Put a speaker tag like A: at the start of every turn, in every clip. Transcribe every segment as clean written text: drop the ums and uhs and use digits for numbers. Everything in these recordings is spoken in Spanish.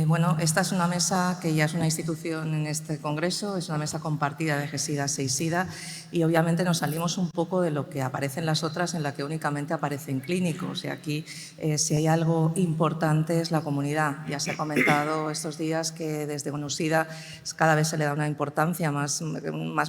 A: Bueno, esta es una mesa que ya es una institución en este congreso, es una mesa compartida de GESIDA e SIDA y obviamente nos salimos un poco de lo que aparece en las otras en la que únicamente aparecen clínicos. Y aquí si hay algo importante es la comunidad. Ya se ha comentado estos días que desde ONUSIDA cada vez se le da una importancia más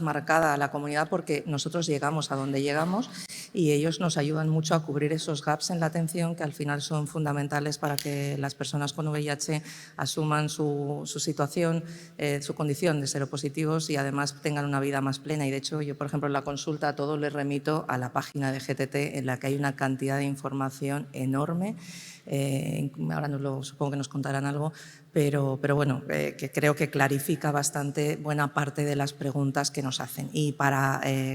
A: marcada a la comunidad porque nosotros llegamos a donde llegamos y ellos nos ayudan mucho a cubrir esos gaps en la atención que al final son fundamentales para que las personas con VIH asuman su situación, su condición de seropositivos y además tengan una vida más plena. Y de hecho, yo, por ejemplo, en la consulta a todos les remito a la página de GTT en la que hay una cantidad de información enorme. Ahora supongo que nos contarán algo, pero bueno, que creo que clarifica bastante buena parte de las preguntas que nos hacen. Y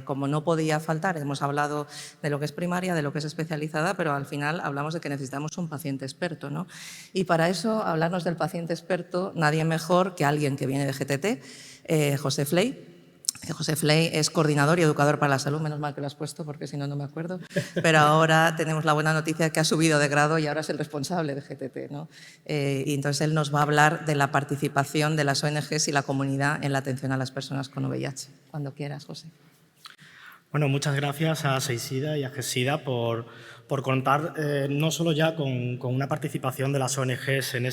A: como no podía faltar, hemos hablado de lo que es primaria, de lo que es especializada, pero al final hablamos de que necesitamos un paciente experto, ¿no? Y para eso, hablarnos del paciente experto, nadie mejor que alguien que viene de GTT, José Fley. José Fley es coordinador y educador para la salud, menos mal que lo has puesto porque si no, no me acuerdo, pero ahora tenemos la buena noticia de que ha subido de grado y ahora es el responsable de GTT, ¿no? Y entonces él nos va a hablar de la participación de las ONGs y la comunidad en la atención a las personas con VIH. Cuando quieras, José.
B: Bueno, muchas gracias a SEISIDA y a GESIDA por contar no solo ya con una participación de las ONGs en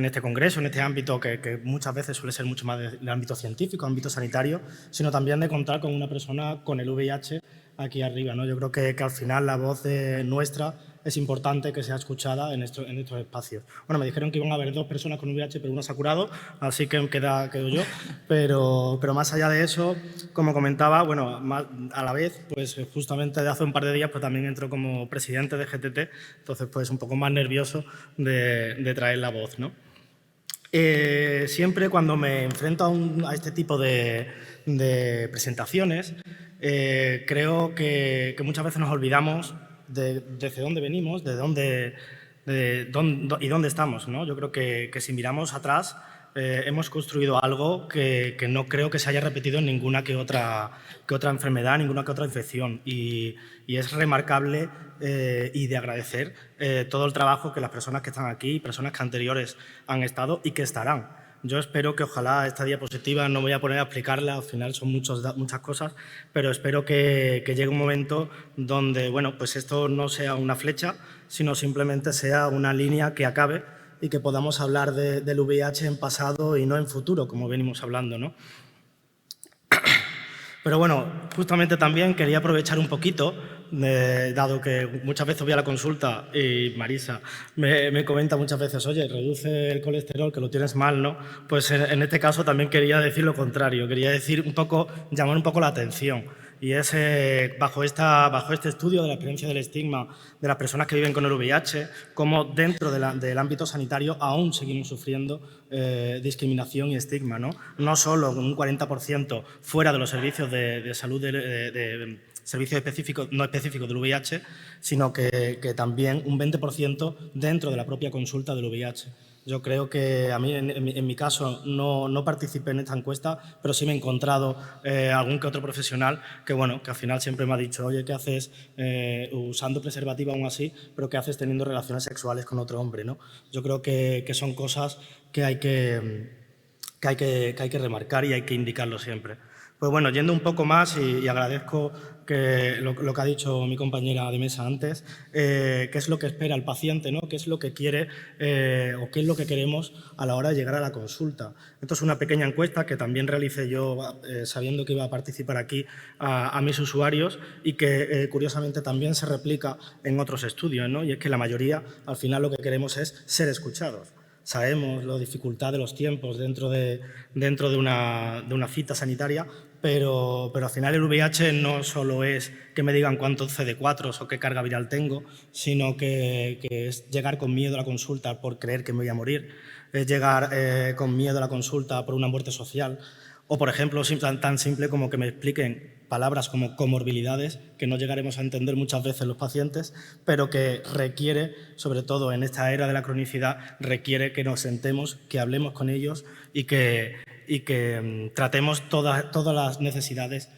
B: este congreso, en este ámbito que muchas veces suele ser mucho más del ámbito científico, ámbito sanitario, sino también de contar con una persona con el VIH aquí arriba, ¿no? Yo creo que al final la voz nuestra es importante que sea escuchada en estos espacios. Bueno, me dijeron que iban a haber 2 personas con VIH, pero una se ha curado, así que quedo yo. Pero más allá de eso, como comentaba, bueno, a la vez, pues justamente de hace un par de días, pues también entro como presidente de GTT, entonces pues un poco más nervioso de traer la voz, ¿no? Siempre cuando me enfrento a este tipo de presentaciones, creo que muchas veces nos olvidamos desde dónde venimos, y dónde estamos, ¿no? Yo creo que si miramos atrás, hemos construido algo que no creo que se haya repetido en ninguna que otra enfermedad, ninguna que otra infección. Y es remarcable y de agradecer todo el trabajo que las personas que están aquí, personas que anteriores han estado y que estarán. Yo espero que ojalá esta diapositiva, no voy a poner a explicarla, al final son muchas cosas, pero espero que llegue un momento donde, bueno, pues esto no sea una flecha, sino simplemente sea una línea que acabe y que podamos hablar del VIH en pasado y no en futuro, como venimos hablando, ¿no? Pero bueno, justamente también quería aprovechar un poquito, dado que muchas veces voy a la consulta y Marisa me comenta muchas veces, oye, reduce el colesterol, que lo tienes mal, ¿no? Pues en este caso también quería decir lo contrario, quería decir llamar un poco la atención. Y es bajo este estudio de la experiencia del estigma de las personas que viven con el VIH, cómo dentro del ámbito sanitario aún seguimos sufriendo discriminación y estigma, ¿no? No solo un 40% fuera de los servicios de salud de servicios no específicos del VIH, sino que también un 20% dentro de la propia consulta del VIH. Yo creo que a mí, en mi caso, no participé en esta encuesta, pero sí me he encontrado algún que otro profesional que, bueno, que al final siempre me ha dicho, oye, ¿qué haces usando preservativo aún así, pero qué haces teniendo relaciones sexuales con otro hombre, ¿no? Yo creo que son cosas que hay que remarcar y hay que indicarlo siempre. Pues bueno, yendo un poco más, y agradezco lo que ha dicho mi compañera de mesa antes, qué es lo que espera el paciente, ¿no? Qué es lo que quiere o qué es lo que queremos a la hora de llegar a la consulta. Esto es una pequeña encuesta que también realicé yo sabiendo que iba a participar aquí a mis usuarios y que curiosamente también se replica en otros estudios, ¿no? Y es que la mayoría al final lo que queremos es ser escuchados. Sabemos la dificultad de los tiempos dentro de una cita sanitaria, pero al final el VIH no solo es que me digan cuántos CD4 o qué carga viral tengo, sino que es llegar con miedo a la consulta por creer que me voy a morir, es llegar con miedo a la consulta por una muerte social, o, por ejemplo, tan simple como que me expliquen palabras como comorbilidades, que no llegaremos a entender muchas veces los pacientes, pero que requiere, sobre todo en esta era de la cronicidad, requiere que nos sentemos, que hablemos con ellos y que tratemos todas las necesidades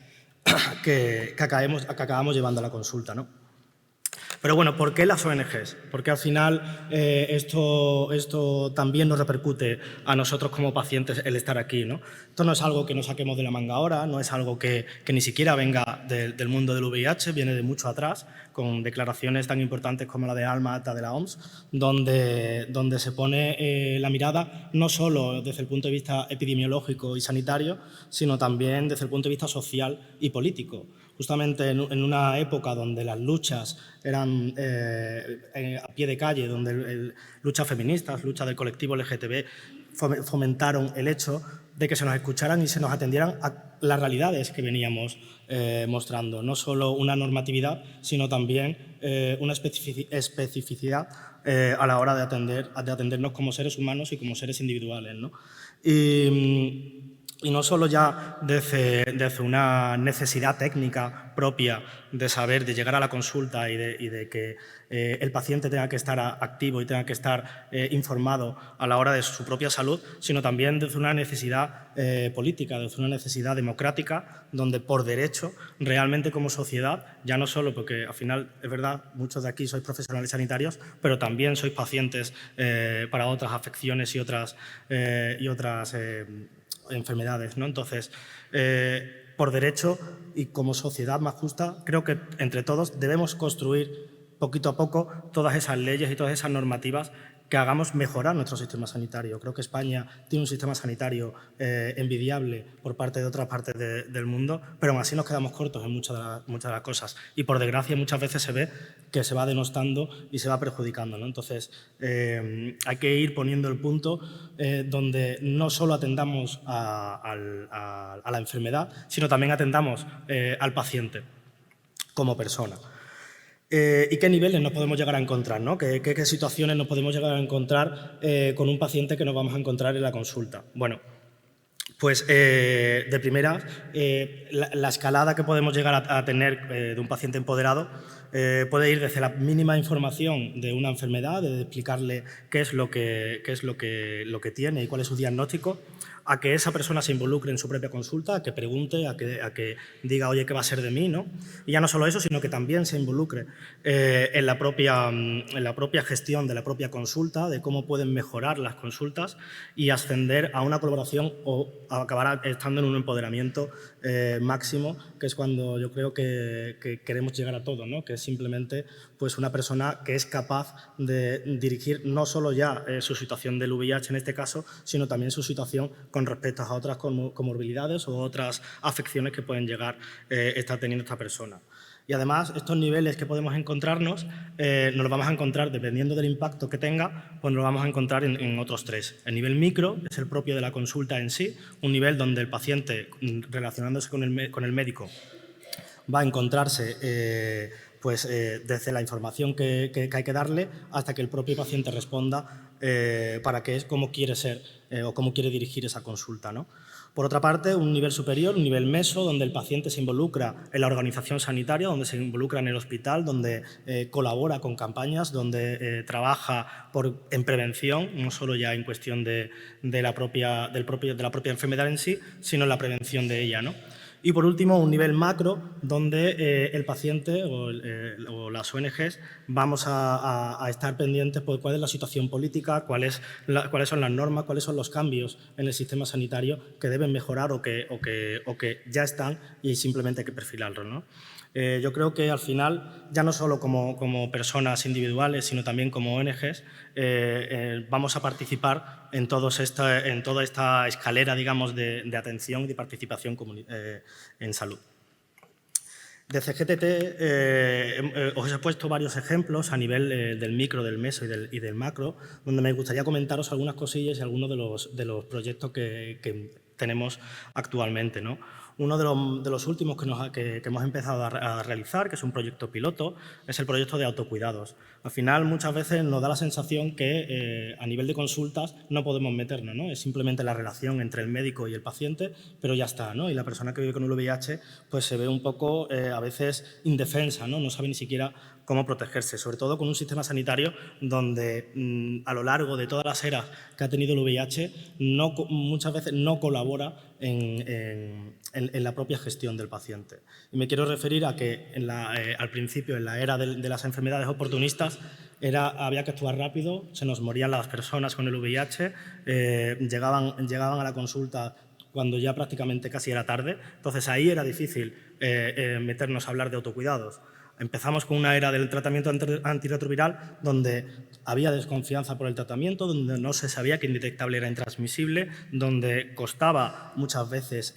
B: que acabamos llevando a la consulta, ¿no? Pero bueno, ¿por qué las ONGs? Porque al final esto también nos repercute a nosotros como pacientes el estar aquí, ¿no? Esto no es algo que nos saquemos de la manga ahora, no es algo que ni siquiera venga del mundo del VIH, viene de mucho atrás, con declaraciones tan importantes como la de Alma Ata de la OMS, donde se pone la mirada no solo desde el punto de vista epidemiológico y sanitario, sino también desde el punto de vista social y político. Justamente en una época donde las luchas eran a pie de calle, donde luchas feministas, luchas del colectivo LGTB fomentaron el hecho de que se nos escucharan y se nos atendieran a las realidades que veníamos mostrando. No solo una normatividad, sino también una especificidad a la hora de atendernos como seres humanos y como seres individuales, ¿no? Y no solo ya desde una necesidad técnica propia de saber, de llegar a la consulta y de que el paciente tenga que estar activo y tenga que estar informado a la hora de su propia salud, sino también desde una necesidad política, desde una necesidad democrática, donde por derecho, realmente como sociedad, ya no solo porque al final, es verdad, muchos de aquí sois profesionales sanitarios, pero también sois pacientes para otras afecciones y otras enfermedades, ¿no? Entonces, por derecho y como sociedad más justa, creo que entre todos debemos construir poquito a poco todas esas leyes y todas esas normativas que hagamos mejorar nuestro sistema sanitario. Creo que España tiene un sistema sanitario envidiable por parte de otras partes del mundo, pero aún así nos quedamos cortos en muchas de las cosas. Y por desgracia muchas veces se ve que se va denostando y se va perjudicando, ¿no? Entonces hay que ir poniendo el punto donde no solo atendamos a la enfermedad, sino también atendamos al paciente como persona. ¿Y qué niveles nos podemos llegar a encontrar, ¿no? ¿Qué situaciones nos podemos llegar a encontrar con un paciente que nos vamos a encontrar en la consulta? Bueno, pues de primera, la escalada que podemos llegar a tener de un paciente empoderado puede ir desde la mínima información de una enfermedad, de explicarle qué es lo que tiene y cuál es su diagnóstico, a que esa persona se involucre en su propia consulta, a que pregunte, a que diga, oye, ¿qué va a ser de mí?, ¿no? Y ya no solo eso, sino que también se involucre en la propia gestión de la propia consulta, de cómo pueden mejorar las consultas y ascender a una colaboración o acabar estando en un empoderamiento máximo, que es cuando yo creo que queremos llegar a todo, ¿no? Que es simplemente pues, una persona que es capaz de dirigir no solo ya su situación del VIH en este caso, sino también su situación con respecto a otras comorbilidades o otras afecciones que pueden llegar a estar teniendo esta persona. Y además, estos niveles que podemos encontrarnos, nos los vamos a encontrar, dependiendo del impacto que tenga, pues nos los vamos a encontrar en otros tres. El nivel micro es el propio de la consulta en sí, un nivel donde el paciente, relacionándose con el médico, va a encontrarse desde la información que hay que darle hasta que el propio paciente responda para qué es, cómo quiere ser o cómo quiere dirigir esa consulta, ¿no? Por otra parte, un nivel superior, un nivel meso, donde el paciente se involucra en la organización sanitaria, donde se involucra en el hospital, donde colabora con campañas, donde trabaja en prevención, no solo ya en cuestión de la propia enfermedad en sí, sino en la prevención de ella, ¿no? Y por último, un nivel macro, donde el paciente o las ONGs vamos a estar pendientes por cuál es la situación política, cuáles son las normas, cuáles son los cambios en el sistema sanitario que deben mejorar o que ya están y simplemente hay que perfilarlos, ¿no? Yo creo que al final, ya no solo como personas individuales, sino también como ONGs, vamos a participar en toda esta escalera, digamos, de atención y de participación en salud. De CGTT os he puesto varios ejemplos a nivel del micro, del meso y del macro, donde me gustaría comentaros algunas cosillas y algunos de los proyectos que tenemos actualmente, ¿no? Uno de los últimos que hemos empezado a realizar, que es un proyecto piloto, es el proyecto de autocuidados. Al final, muchas veces nos da la sensación que a nivel de consultas no podemos meternos, ¿no? Es simplemente la relación entre el médico y el paciente, pero ya está, ¿no? Y la persona que vive con el VIH pues, se ve un poco a veces indefensa, ¿no? No sabe ni siquiera cómo protegerse, sobre todo con un sistema sanitario donde a lo largo de todas las eras que ha tenido el VIH muchas veces no colabora en la propia gestión del paciente. Y me quiero referir a que al principio, en la era de las enfermedades oportunistas, había que actuar rápido, se nos morían las personas con el VIH, llegaban a la consulta cuando ya prácticamente casi era tarde. Entonces ahí era difícil meternos a hablar de autocuidados. Empezamos con una era del tratamiento antirretroviral donde había desconfianza por el tratamiento, donde no se sabía que indetectable era intransmisible, donde costaba muchas veces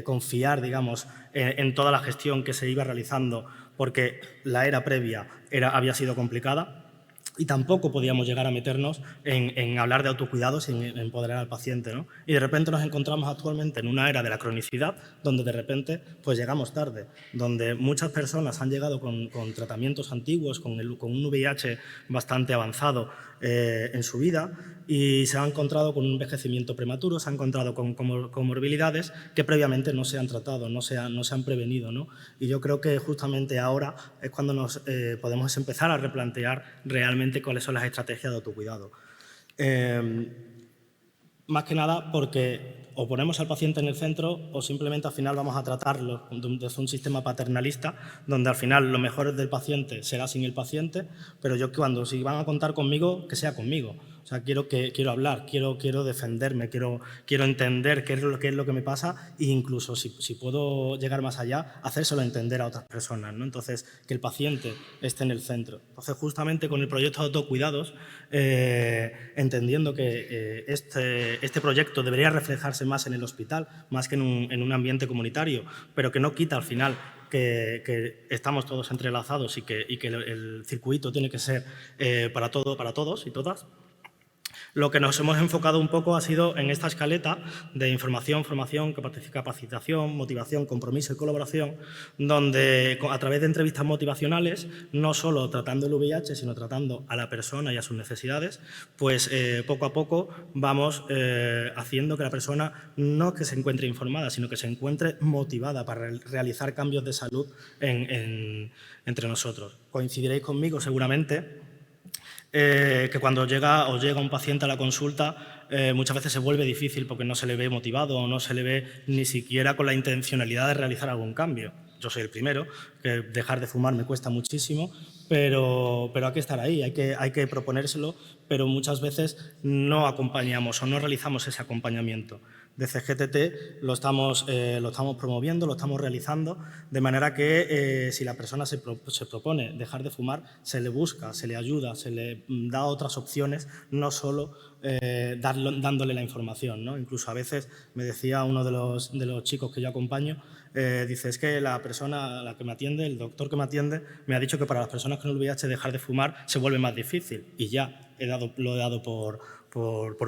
B: confiar, digamos, en toda la gestión que se iba realizando porque la era previa había sido complicada. Y tampoco podíamos llegar a meternos en hablar de autocuidado sin empoderar al paciente, ¿no? Y de repente nos encontramos actualmente en una era de la cronicidad donde de repente pues llegamos tarde, donde muchas personas han llegado con tratamientos antiguos, con un VIH bastante avanzado en su vida y se han encontrado con un envejecimiento prematuro, se han encontrado con comorbilidades que previamente no se han tratado, no se han prevenido, ¿no? Y yo creo que justamente ahora es cuando nos podemos empezar a replantear realmente cuáles son las estrategias de autocuidado. Más que nada porque o ponemos al paciente en el centro o simplemente al final vamos a tratarlo desde un sistema paternalista donde al final lo mejor del paciente será sin el paciente, pero yo si van a contar conmigo, que sea conmigo. O sea, quiero hablar, quiero defenderme, quiero entender qué es lo que me pasa e incluso, si puedo llegar más allá, hacérselo entender a otras personas, ¿no? Entonces, que el paciente esté en el centro. Entonces, justamente con el proyecto de autocuidados, entendiendo que este proyecto debería reflejarse más en el hospital, más que en un ambiente comunitario, pero que no quita al final que estamos todos entrelazados y que el circuito tiene que ser para todos y todas. Lo que nos hemos enfocado un poco ha sido en esta escaleta de información, formación, capacitación, motivación, compromiso y colaboración, donde a través de entrevistas motivacionales, no solo tratando el VIH, sino tratando a la persona y a sus necesidades, pues poco a poco vamos haciendo que la persona no que se encuentre informada, sino que se encuentre motivada para realizar cambios de salud entre nosotros. Coincidiréis conmigo seguramente que cuando llega un paciente a la consulta muchas veces se vuelve difícil porque no se le ve motivado o no se le ve ni siquiera con la intencionalidad de realizar algún cambio. Yo soy el primero, que dejar de fumar me cuesta muchísimo, pero hay que estar ahí, hay que proponérselo, pero muchas veces no acompañamos o no realizamos ese acompañamiento. Desde GTT lo estamos promoviendo, lo estamos realizando, de manera que si la persona se propone dejar de fumar, se le busca, se le ayuda, se le da otras opciones, no solo dándole la información, ¿no? Incluso a veces me decía uno de los chicos que yo acompaño, dice, es que la persona a la que me atiende, el doctor que me atiende, me ha dicho que para las personas con el VIH dejar de fumar se vuelve más difícil y ya lo he dado por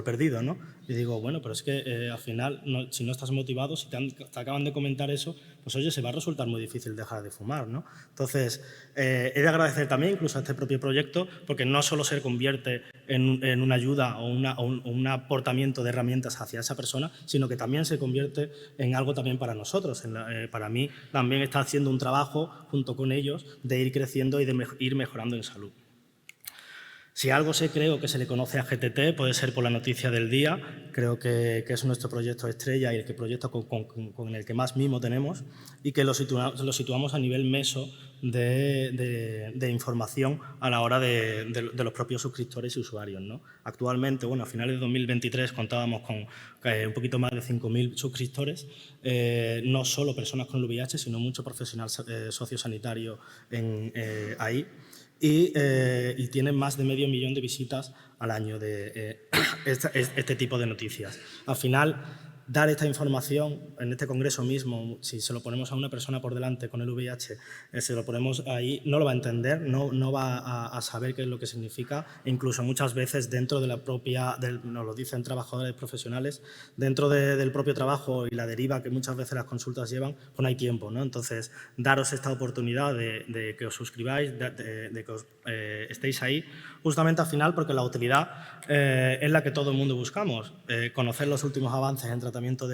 B: perdido, ¿no? Y digo, bueno, pero es que al final, si no estás motivado, si te acaban de comentar eso, pues oye, se va a resultar muy difícil dejar de fumar, ¿no? Entonces, he de agradecer también incluso a este propio proyecto, porque no solo se convierte en una ayuda o un aportamiento de herramientas hacia esa persona, sino que también se convierte en algo también para nosotros. Para mí también está haciendo un trabajo junto con ellos de ir creciendo y de ir mejorando en salud. Si algo creo que se le conoce a GTT, puede ser por la noticia del día. Creo que es nuestro proyecto estrella y el proyecto con el que más mimo tenemos y que lo situamos a nivel meso de información a la hora de los propios suscriptores y usuarios, ¿no? Actualmente, bueno, a finales de 2023 contábamos con un poquito más de 5.000 suscriptores, no solo personas con el VIH, sino mucho profesional sociosanitario ahí. Y tienen más de medio millón de visitas al año de este tipo de noticias. Al final, dar esta información en este congreso mismo, si se lo ponemos a una persona por delante con el VIH, se lo ponemos ahí, no lo va a entender, no va a saber qué es lo que significa, e incluso muchas veces dentro de la propia, nos lo dicen trabajadores profesionales, dentro del propio trabajo y la deriva que muchas veces las consultas llevan, pues no hay tiempo, ¿no? Entonces, daros esta oportunidad de que os suscribáis, de que os estéis ahí, justamente al final porque la utilidad es la que todo el mundo buscamos, conocer los últimos avances en tratamiento tratamiento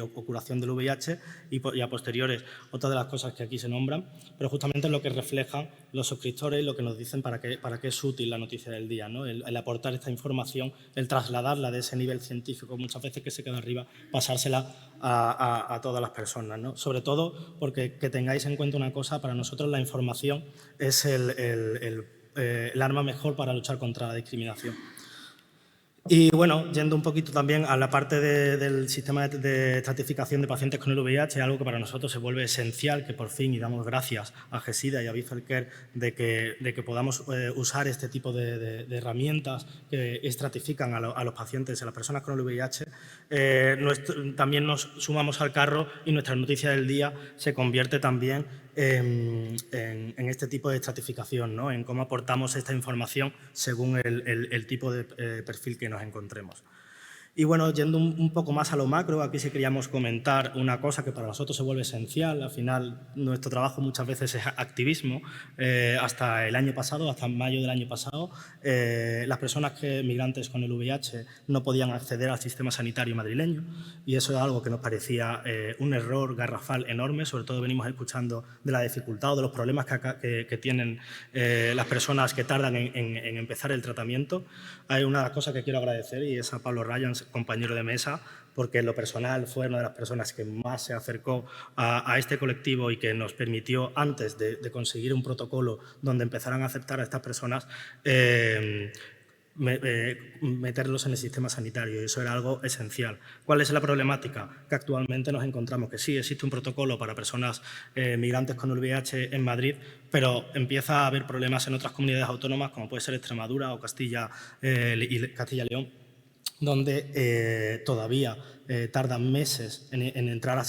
B: o curación del VIH y a posteriores otras de las cosas que aquí se nombran, pero justamente es lo que reflejan los suscriptores y lo que nos dicen para qué es útil la noticia del día, ¿no? El aportar esta información, el trasladarla de ese nivel científico muchas veces que se queda arriba, pasársela a todas las personas, ¿no? Sobre todo porque que tengáis en cuenta una cosa, para nosotros la información es el arma mejor para luchar contra la discriminación. Y bueno, yendo un poquito también a la parte del sistema de estratificación de pacientes con el VIH, algo que para nosotros se vuelve esencial, que por fin, y damos gracias a GESIDA y a Bifelcare de que podamos usar este tipo de herramientas que estratifican a los pacientes, a las personas con el VIH, también nos sumamos al carro y nuestra noticia del día se convierte también en este tipo de estratificación, ¿no? En cómo aportamos esta información según el tipo de perfil que nos encontremos. Y bueno, yendo un poco más a lo macro, aquí sí queríamos comentar una cosa que para nosotros se vuelve esencial. Al final, nuestro trabajo muchas veces es activismo. Hasta el año pasado, hasta mayo del año pasado, las personas migrantes con el VIH no podían acceder al sistema sanitario madrileño y eso es algo que nos parecía un error garrafal enorme. Sobre todo venimos escuchando de la dificultad o de los problemas que tienen las personas que tardan en empezar el tratamiento. Hay una cosa que quiero agradecer y es a Pablo Ryans, compañero de mesa, porque en lo personal fue una de las personas que más se acercó a este colectivo y que nos permitió, antes de conseguir un protocolo donde empezaran a aceptar a estas personas, meterlos en el sistema sanitario, y eso era algo esencial. ¿Cuál es la problemática? Que actualmente nos encontramos que sí existe un protocolo para personas migrantes con VIH en Madrid, pero empieza a haber problemas en otras comunidades autónomas, como puede ser Extremadura o Castilla y León, donde todavía tardan meses en entrar al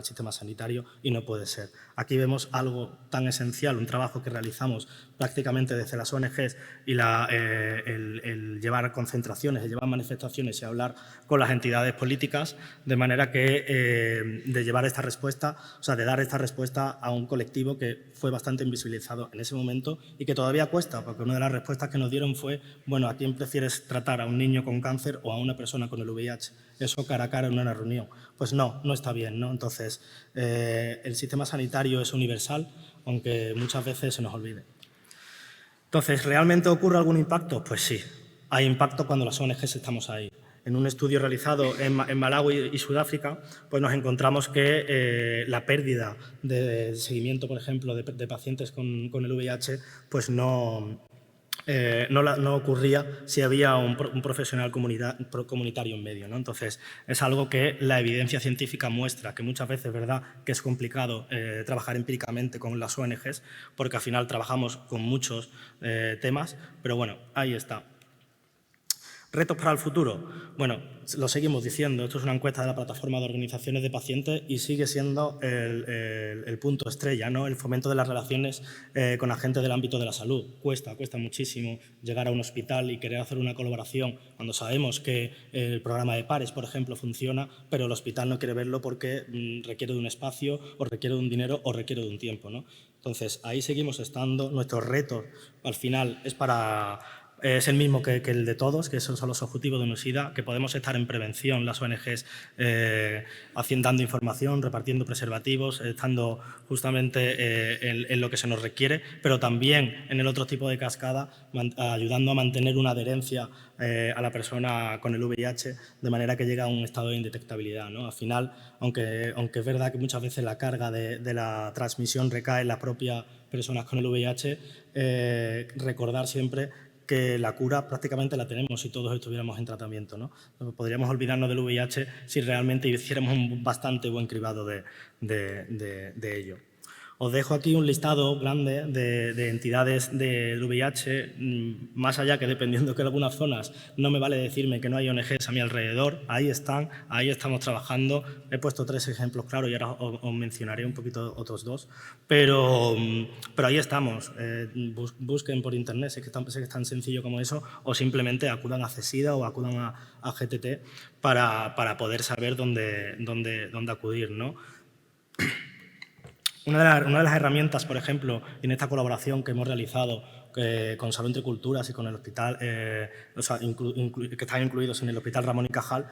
B: sistema sanitario y no puede ser. Aquí vemos algo tan esencial, un trabajo que realizamos prácticamente desde las ONGs y el llevar concentraciones, el llevar manifestaciones y hablar con las entidades políticas, de manera que de llevar esta respuesta, o sea, de dar esta respuesta a un colectivo que fue bastante invisibilizado en ese momento y que todavía cuesta, porque una de las respuestas que nos dieron fue, bueno, ¿a quién prefieres tratar? ¿A un niño con cáncer o a una persona con el VIH? Eso cara a cara en una reunión. Pues no está bien, ¿no? Entonces, el sistema sanitario es universal, aunque muchas veces se nos olvide. Entonces, ¿realmente ocurre algún impacto? Pues sí, hay impacto cuando las ONGs estamos ahí. En un estudio realizado en Malawi y Sudáfrica, pues nos encontramos que la pérdida de seguimiento, por ejemplo, de pacientes con el VIH, pues no ocurría si había un profesional comunitario en medio, ¿no? Entonces, es algo que la evidencia científica muestra, que muchas veces, ¿verdad?, que es complicado trabajar empíricamente con las ONGs, porque al final trabajamos con muchos temas, pero bueno, ahí está. ¿Retos para el futuro? Bueno, lo seguimos diciendo, esto es una encuesta de la plataforma de organizaciones de pacientes y sigue siendo el punto estrella, ¿no? El fomento de las relaciones con agentes del ámbito de la salud. Cuesta muchísimo llegar a un hospital y querer hacer una colaboración cuando sabemos que el programa de pares, por ejemplo, funciona, pero el hospital no quiere verlo porque requiere de un espacio o requiere de un dinero o requiere de un tiempo, ¿no? Entonces, ahí seguimos estando. Nuestro reto, al final, es el mismo que el de todos, que esos son los objetivos de UNOSIDA, que podemos estar en prevención, las ONGs, dando información, repartiendo preservativos, estando justamente en lo que se nos requiere, pero también en el otro tipo de cascada, ayudando a mantener una adherencia a la persona con el VIH, de manera que llegue a un estado de indetectabilidad, ¿no? Al final, aunque es verdad que muchas veces la carga de la transmisión recae en las propias personas con el VIH, recordar siempre que la cura prácticamente la tenemos si todos estuviéramos en tratamiento, ¿no? Podríamos olvidarnos del VIH si realmente hiciéramos un bastante buen cribado de ello. Os dejo aquí un listado grande de entidades del VIH, más allá que dependiendo que en algunas zonas no me vale decirme que no hay ONGs a mi alrededor, ahí están, ahí estamos trabajando. He puesto 3 ejemplos claros y ahora os mencionaré un poquito otros 2, pero ahí estamos. Busquen por internet, sé que es tan sencillo como eso, o simplemente acudan a CESIDA o acudan a GTT para poder saber dónde acudir, ¿no? Una de las herramientas, por ejemplo, en esta colaboración que hemos realizado con Salud entre Culturas y con el hospital, o sea, que están incluidos en el Hospital Ramón y Cajal,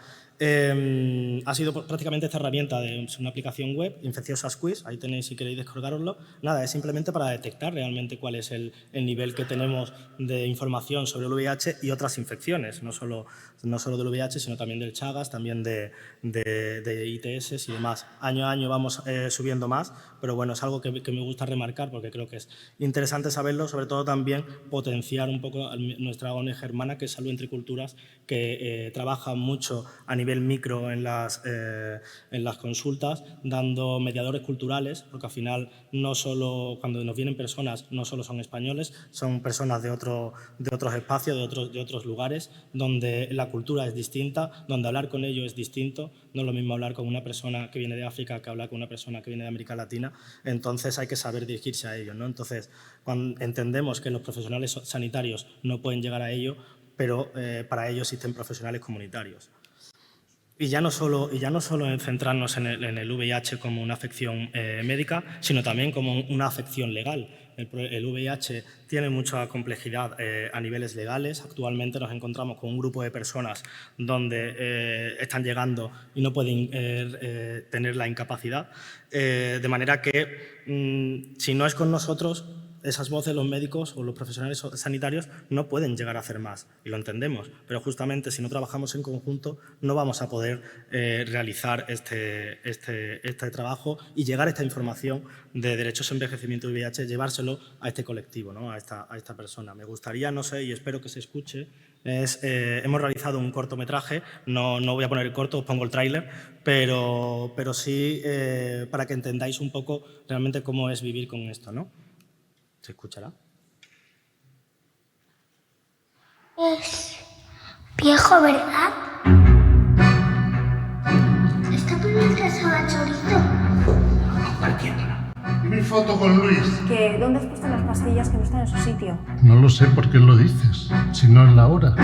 B: ha sido prácticamente esta herramienta de una aplicación web, Infecciosas Quiz, ahí tenéis si queréis descargaroslo. Nada, es simplemente para detectar realmente cuál es el nivel que tenemos de información sobre el VIH y otras infecciones, no solo del VIH, sino también del Chagas, también de ITS y demás. Año a año vamos subiendo más, pero bueno, es algo que me gusta remarcar porque creo que es interesante saberlo, sobre todo también potenciar un poco a nuestra ONG hermana, que es Salud entre Culturas, que trabaja mucho a nivel micro en las consultas, dando mediadores culturales, porque al final no solo cuando nos vienen personas, no solo son españoles, son personas de otros espacios, de otros lugares, donde la cultura es distinta, donde hablar con ellos es distinto. No es lo mismo hablar con una persona que viene de África que hablar con una persona que viene de América Latina. Entonces hay que saber dirigirse a ellos, ¿no? Entonces, cuando entendemos que los profesionales sanitarios no pueden llegar a ello, pero para ello existen profesionales comunitarios. Y ya no solo en centrarnos en el VIH como una afección médica, sino también como una afección legal. El VIH tiene mucha complejidad a niveles legales. Actualmente nos encontramos con un grupo de personas donde están llegando y no pueden tener la incapacidad. De manera que, si no es con nosotros, esas voces, los médicos o los profesionales sanitarios no pueden llegar a hacer más, y lo entendemos, pero justamente si no trabajamos en conjunto no vamos a poder realizar este trabajo y llegar a esta información de derechos, envejecimiento y VIH, llevárselo a este colectivo, ¿no? a esta persona. Me gustaría, no sé, y espero que se escuche, hemos realizado un cortometraje, no voy a poner el corto, os pongo el tráiler, pero sí para que entendáis un poco realmente cómo es vivir con esto, ¿no? ¿Se escuchará?
C: Es viejo, ¿verdad? Está por el casado chorizo.
D: Compartiéndola. ¿Y mi foto con Luis?
E: ¿Que dónde has puesto las pastillas que no están en su sitio?
D: No lo sé por qué lo dices, si no es la hora.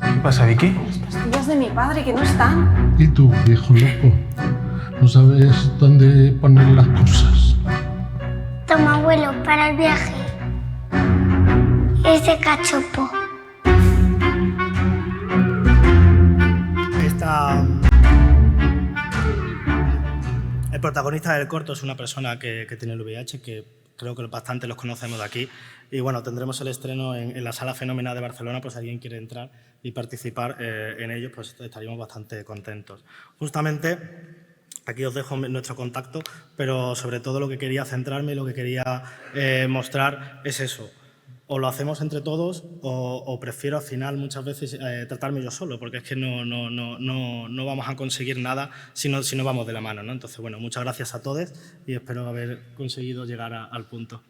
F: ¿Qué pasa, Vicky?
E: Las pastillas de mi padre que no están.
D: ¿Y tú, viejo loco? ¿No sabes dónde poner las cosas?
C: Toma, abuelo, para el viaje. Es de cachopo.
B: El protagonista del corto es una persona que tiene el VIH, que creo que bastante los conocemos de aquí. Y bueno, tendremos el estreno en la Sala Fenómena de Barcelona, pues si alguien quiere entrar y participar en ello, pues estaríamos bastante contentos. Justamente, aquí os dejo nuestro contacto, pero sobre todo lo que quería centrarme y lo que quería mostrar es eso. O lo hacemos entre todos o prefiero al final muchas veces tratarme yo solo, porque es que no vamos a conseguir nada si no vamos de la mano, ¿no? Entonces, bueno, muchas gracias a todos y espero haber conseguido llegar al punto.